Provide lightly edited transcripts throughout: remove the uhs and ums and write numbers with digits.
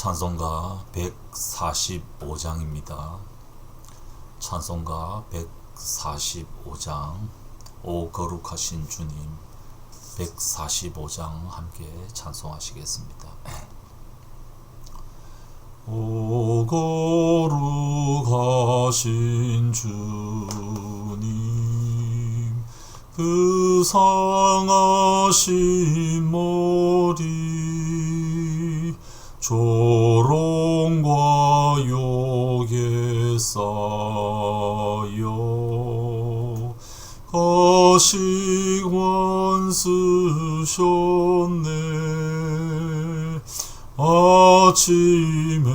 찬송가 145장입니다. 찬송가 145장 오 거룩하신 주님 145장 함께 찬송하시겠습니다. 오 거룩하신 주님 그 상하신 머리 조롱과 욕에 쌓여 가시관 쓰셨네. 아침에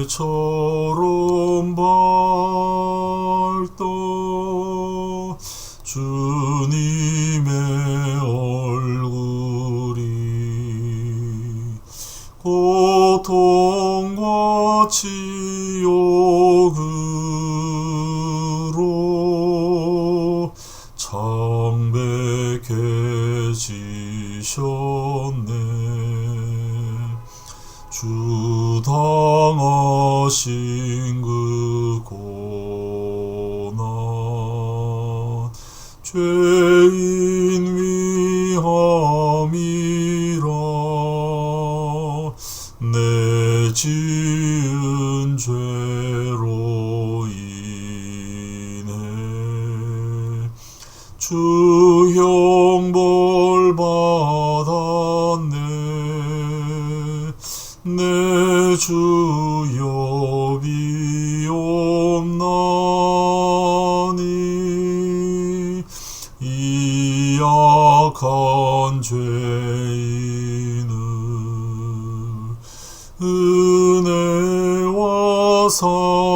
처럼 밝다 주님의 얼굴이 고통과 치욕으로 창백해지셨네. 주 당하신 그 고난 죄인 위함이라 내 지은 죄로 인해 주 형벌 받았네. 내 주여 비옵나니 이 약한 죄인을 은혜와 사랑으로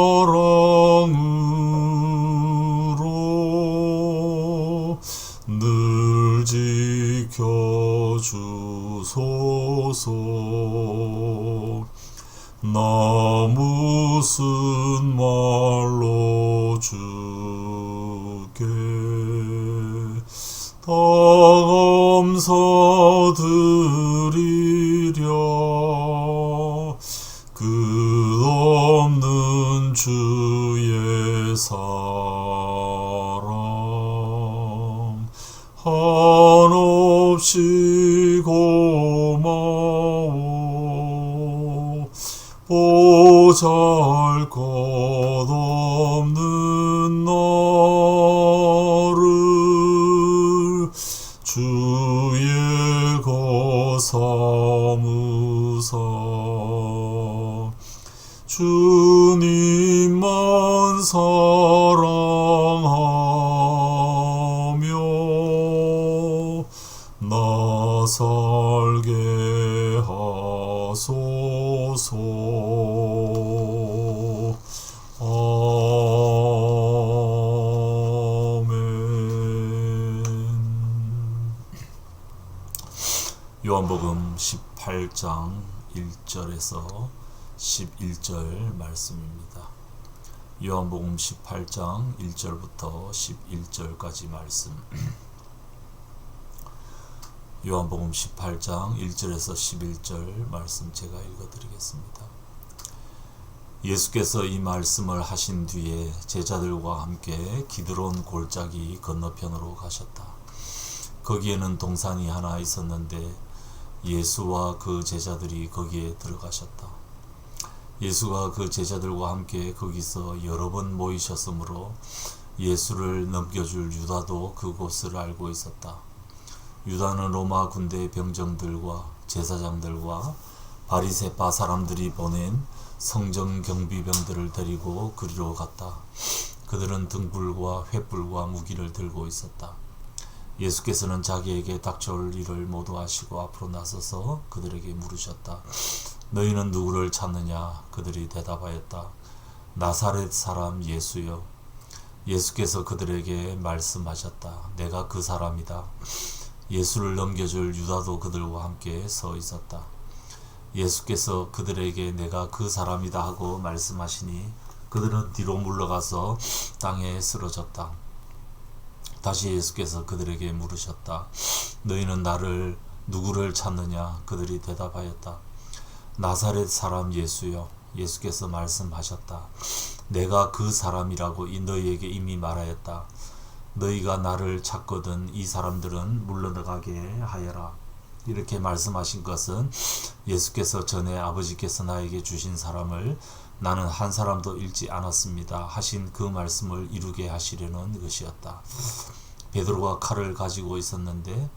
늘 지켜주소서. 나 무슨 말로 주께 다 감사드리랴. 끝없는 주의 사랑 한없이 고마워. 보잘것없는 나를 주의 거 삼으사 주님만 사랑하며 나 살게 하소서. 아멘. 요한복음 18장 1절에서 11절 말씀입니다. 요한복음 18장 1절부터 11절까지 말씀. 요한복음 18장 1절에서 11절 말씀 제가 읽어드리겠습니다. 예수께서 이 말씀을 하신 뒤에 제자들과 함께 기드론 골짜기 건너편으로 가셨다. 거기에는 동산이 하나 있었는데 예수와 그 제자들이 거기에 들어가셨다. 예수가 그 제자들과 함께 거기서 여러 번 모이셨으므로 예수를 넘겨줄 유다도 그곳을 알고 있었다. 유다는 로마 군대 병정들과 제사장들과 바리새파 사람들이 보낸 성전 경비병들을 데리고 그리로 갔다. 그들은 등불과 횃불과 무기를 들고 있었다. 예수께서는 자기에게 닥쳐올 일을 모두 아시고 앞으로 나서서 그들에게 물으셨다. 너희는 누구를 찾느냐? 그들이 대답하였다. 나사렛 사람 예수여. 예수께서 그들에게 말씀하셨다. 내가 그 사람이다. 예수를 넘겨줄 유다도 그들과 함께 서 있었다. 예수께서 그들에게 내가 그 사람이다 하고 말씀하시니 그들은 뒤로 물러가서 땅에 쓰러졌다. 다시 예수께서 그들에게 물으셨다. 너희는 나를 누구를 찾느냐? 그들이 대답하였다. 나사렛 사람 예수여, 예수께서 말씀하셨다. 내가 그 사람이라고 너희에게 이미 말하였다. 너희가 나를 찾거든 이 사람들은 물러나가게 하여라. 이렇게 말씀하신 것은 예수께서 전에 아버지께서 나에게 주신 사람을 나는 한 사람도 잃지 않았습니다 하신 그 말씀을 이루게 하시려는 것이었다. 베드로가 칼을 가지고 있었는데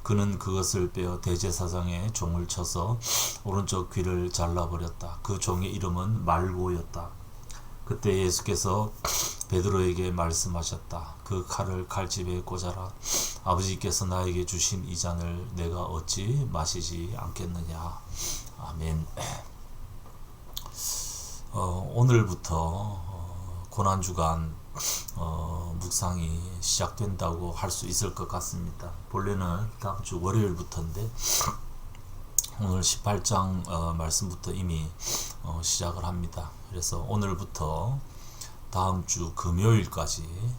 그는 그것을 빼어 대제사장의 종을 쳐서 오른쪽 귀를 잘라버렸다. 그 종의 이름은 말고였다. 그때 예수께서 베드로에게 말씀하셨다. 그 칼을 칼집에 꽂아라. 아버지께서 나에게 주신 이 잔을 내가 어찌 마시지 않겠느냐. 아멘. 오늘부터 고난주간 묵상이 시작된다고 할 수 있을 것 같습니다. 본래는 다음 주 월요일부터인데 오늘 18장 말씀부터 이미 시작을 합니다. 그래서 오늘부터 다음 주 금요일까지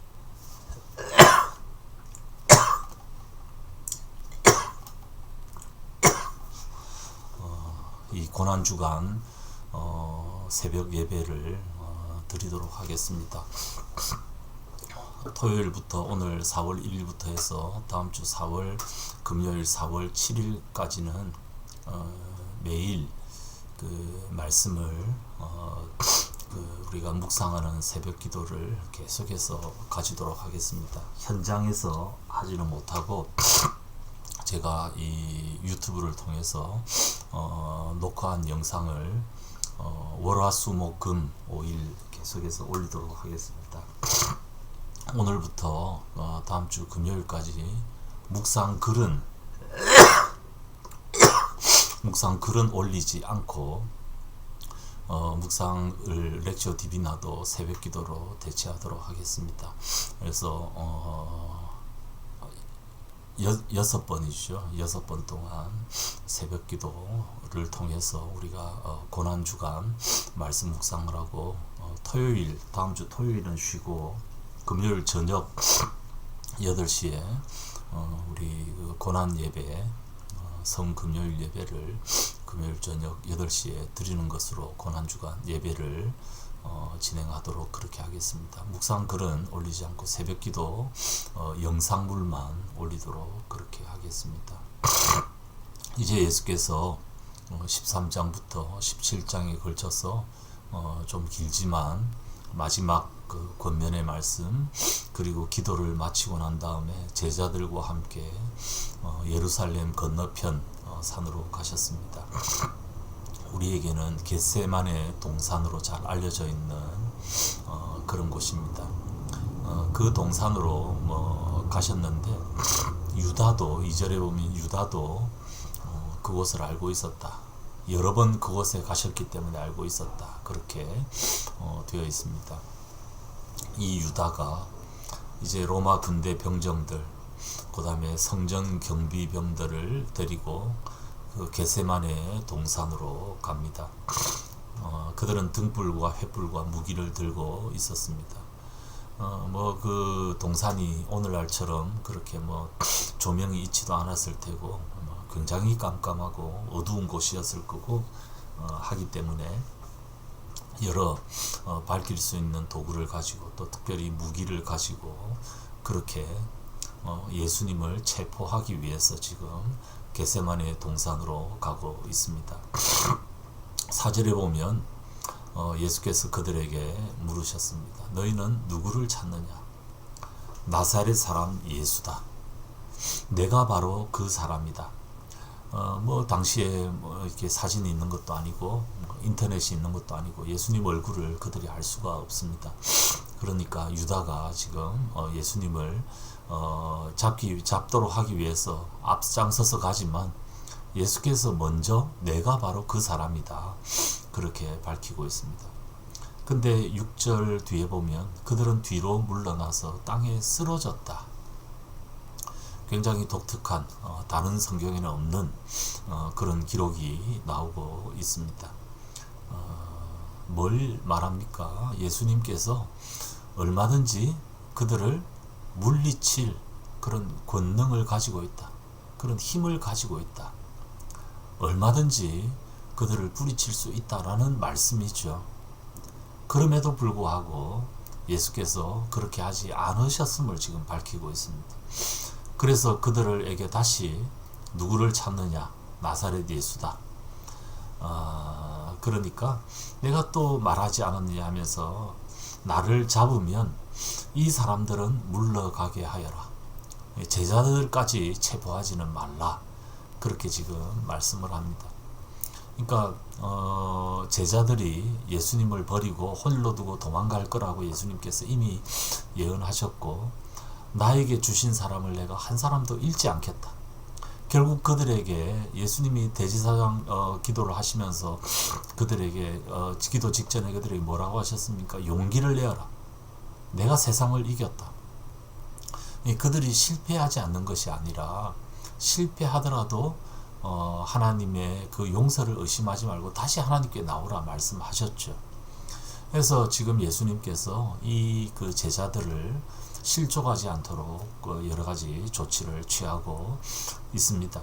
이 고난주간 새벽 예배를 드리도록 하겠습니다. 토요일부터 오늘 4월 1일부터 해서 다음 주 4월 금요일 4월 7일까지는 매일 그 말씀을 우리가 묵상하는 새벽 기도를 계속해서 가지도록 하겠습니다. 현장에서 하지는 못하고 제가 이 유튜브를 통해서 녹화한 영상을 월화수목금 5일 계속해서 올리도록 하겠습니다. 오늘부터 다음 주 금요일까지 묵상글은 올리지 않고 묵상을 렉처 디비나도 새벽 기도로 대체하도록 하겠습니다. 그래서 6번이죠. 6번 동안 새벽 기도를 통해서 우리가 고난주간 말씀 묵상을 하고 토요일, 다음 주 토요일은 쉬고 금요일 저녁 8시에 우리 고난 예배, 성금요일 예배를 금요일 저녁 8시에 드리는 것으로 고난주간 예배를 진행하도록 그렇게 하겠습니다. 묵상글은 올리지 않고 새벽기도 영상물만 올리도록 그렇게 하겠습니다. 이제 예수께서 13장부터 17장에 걸쳐서 좀 길지만 마지막 그 권면의 말씀 그리고 기도를 마치고 난 다음에 제자들과 함께 예루살렘 건너편 산으로 가셨습니다. 우리에게는 겟세마네 동산으로 잘 알려져 있는 그런 곳입니다. 그 동산으로 가셨는데 유다도 2절에 보면 유다도 그곳을 알고 있었다. 여러 번 그곳에 가셨기 때문에 알고 있었다. 그렇게 되어 있습니다. 이 유다가 이제 로마 군대 병정들, 그 다음에 성전 경비병들을 데리고 그 겟세마네 동산으로 갑니다. 그들은 등불과 횃불과 무기를 들고 있었습니다. 그 동산이 오늘날처럼 그렇게 조명이 있지도 않았을 테고 굉장히 깜깜하고 어두운 곳이었을 거고 하기 때문에 여러 밝힐 수 있는 도구를 가지고 또 특별히 무기를 가지고 그렇게 예수님을 체포하기 위해서 지금 겟세마네 동산으로 가고 있습니다. 4절에 보면 예수께서 그들에게 물으셨습니다. 너희는 누구를 찾느냐? 나사렛 사람 예수다. 내가 바로 그 사람이다. 당시에 이렇게 사진이 있는 것도 아니고 인터넷이 있는 것도 아니고 예수님 얼굴을 그들이 알 수가 없습니다. 그러니까 유다가 지금 예수님을 잡도록 하기 위해서 앞장서서 가지만 예수께서 먼저 내가 바로 그 사람이다. 그렇게 밝히고 있습니다. 근데 6절 뒤에 보면 그들은 뒤로 물러나서 땅에 쓰러졌다. 굉장히 독특한 다른 성경에는 없는 그런 기록이 나오고 있습니다. 뭘 말합니까? 예수님께서 얼마든지 그들을 물리칠 그런 권능을 가지고 있다. 그런 힘을 가지고 있다. 얼마든지 그들을 뿌리칠 수 있다라는 말씀이죠. 그럼에도 불구하고 예수께서 그렇게 하지 않으셨음을 지금 밝히고 있습니다. 그래서 그들에게 다시 누구를 찾느냐? 나사렛 예수다. 그러니까 내가 또 말하지 않았느냐 하면서 나를 잡으면 이 사람들은 물러가게 하여라. 제자들까지 체포하지는 말라. 그렇게 지금 말씀을 합니다. 그러니까 제자들이 예수님을 버리고 홀로 두고 도망갈 거라고 예수님께서 이미 예언하셨고, 나에게 주신 사람을 내가 한 사람도 잃지 않겠다. 결국 그들에게 예수님이 대제사장 기도를 하시면서 그들에게 기도 직전에 그들에게 뭐라고 하셨습니까? 용기를 내어라. 내가 세상을 이겼다. 그들이 실패하지 않는 것이 아니라 실패하더라도 하나님의 그 용서를 의심하지 말고 다시 하나님께 나오라 말씀하셨죠. 그래서 지금 예수님께서 이 그 제자들을 실족하지 않도록 여러 가지 조치를 취하고 있습니다.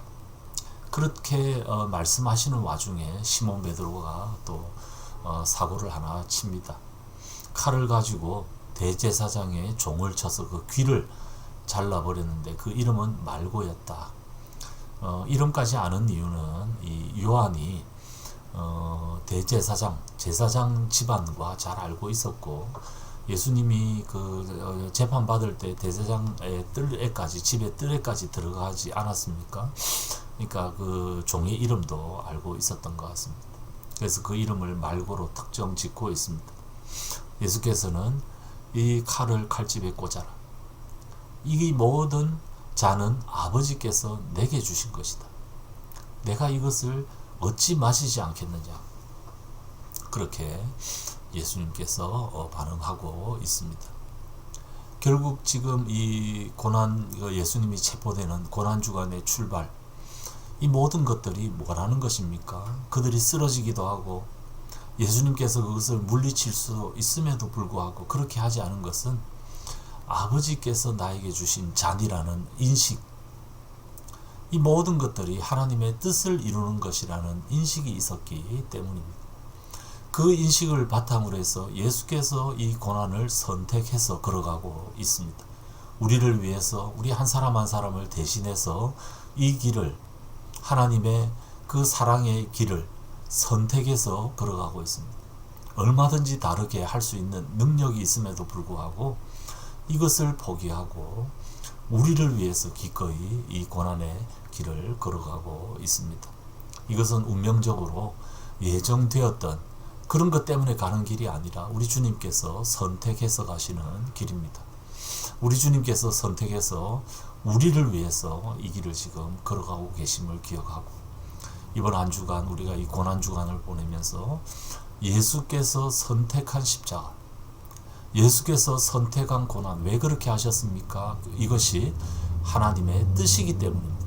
그렇게 말씀하시는 와중에 시몬 베드로가 또 사고를 하나 칩니다. 칼을 가지고 대제사장의 종을 쳐서 그 귀를 잘라버렸는데 그 이름은 말고였다. 이름까지 아는 이유는 이 요한이 대제사장, 제사장 집안과 잘 알고 있었고, 예수님이 그 재판 받을 때 대제사장의 뜰에까지, 집의 뜰에까지 들어가지 않았습니까? 그러니까 그 종의 이름도 알고 있었던 것 같습니다. 그래서 그 이름을 말고로 특정 짓고 있습니다. 예수께서는 이 칼을 칼집에 꽂아라. 이 모든 잔은 아버지께서 내게 주신 것이다. 내가 이것을 어찌 마시지 않겠느냐. 그렇게 예수님께서 반응하고 있습니다. 결국 지금 이 고난, 예수님이 체포되는 고난주간의 출발, 이 모든 것들이 뭐라는 것입니까? 그들이 쓰러지기도 하고 예수님께서 그것을 물리칠 수 있음에도 불구하고 그렇게 하지 않은 것은 아버지께서 나에게 주신 잔이라는 인식, 이 모든 것들이 하나님의 뜻을 이루는 것이라는 인식이 있었기 때문입니다. 그 인식을 바탕으로 해서 예수께서 이 고난을 선택해서 걸어가고 있습니다. 우리를 위해서 우리 한 사람 한 사람을 대신해서 이 길을, 하나님의 그 사랑의 길을 선택해서 걸어가고 있습니다. 얼마든지 다르게 할 수 있는 능력이 있음에도 불구하고 이것을 포기하고 우리를 위해서 기꺼이 이 고난의 길을 걸어가고 있습니다. 이것은 운명적으로 예정되었던 그런 것 때문에 가는 길이 아니라 우리 주님께서 선택해서 가시는 길입니다. 우리 주님께서 선택해서 우리를 위해서 이 길을 지금 걸어가고 계심을 기억하고, 이번 한 주간 우리가 이 고난 주간을 보내면서 예수께서 선택한 십자가, 예수께서 선택한 고난, 왜 그렇게 하셨습니까? 이것이 하나님의 뜻이기 때문입니다.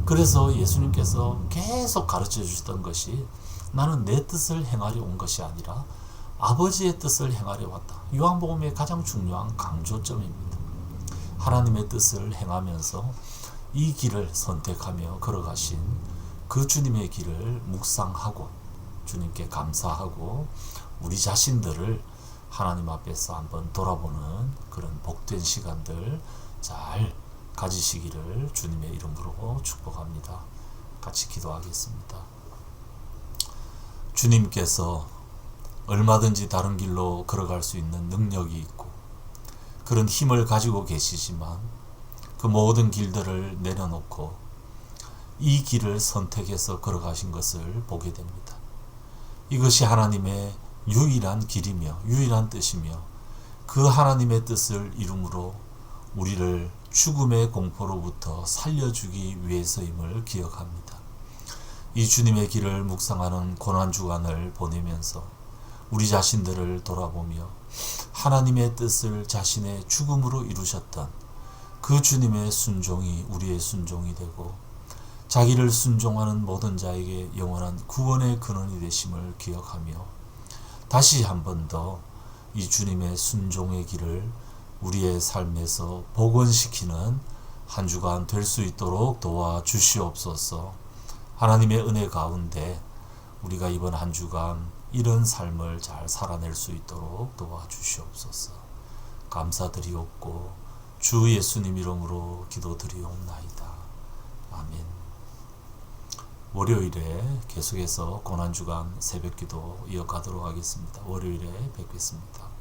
그래서 예수님께서 계속 가르쳐 주셨던 것이, 나는 내 뜻을 행하려 온 것이 아니라 아버지의 뜻을 행하려 왔다. 요한복음의 가장 중요한 강조점입니다. 하나님의 뜻을 행하면서 이 길을 선택하며 걸어가신 그 주님의 길을 묵상하고 주님께 감사하고 우리 자신들을 하나님 앞에서 한번 돌아보는 그런 복된 시간들 잘 가지시기를 주님의 이름으로 축복합니다. 같이 기도하겠습니다. 주님께서 얼마든지 다른 길로 걸어갈 수 있는 능력이 있고 그런 힘을 가지고 계시지만 그 모든 길들을 내려놓고 이 길을 선택해서 걸어가신 것을 보게 됩니다. 이것이 하나님의 유일한 길이며 유일한 뜻이며 그 하나님의 뜻을 이룸으로 우리를 죽음의 공포로부터 살려주기 위해서임을 기억합니다. 이 주님의 길을 묵상하는 고난주간을 보내면서 우리 자신들을 돌아보며 하나님의 뜻을 자신의 죽음으로 이루셨던 그 주님의 순종이 우리의 순종이 되고 자기를 순종하는 모든 자에게 영원한 구원의 근원이 되심을 기억하며 다시 한 번 더 이 주님의 순종의 길을 우리의 삶에서 복원시키는 한 주간 될 수 있도록 도와주시옵소서. 하나님의 은혜 가운데 우리가 이번 한 주간 이런 삶을 잘 살아낼 수 있도록 도와주시옵소서. 감사드리옵고 주 예수님 이름으로 기도드리옵나이다. 아멘. 월요일에 계속해서 고난주간 새벽기도 이어가도록 하겠습니다. 월요일에 뵙겠습니다.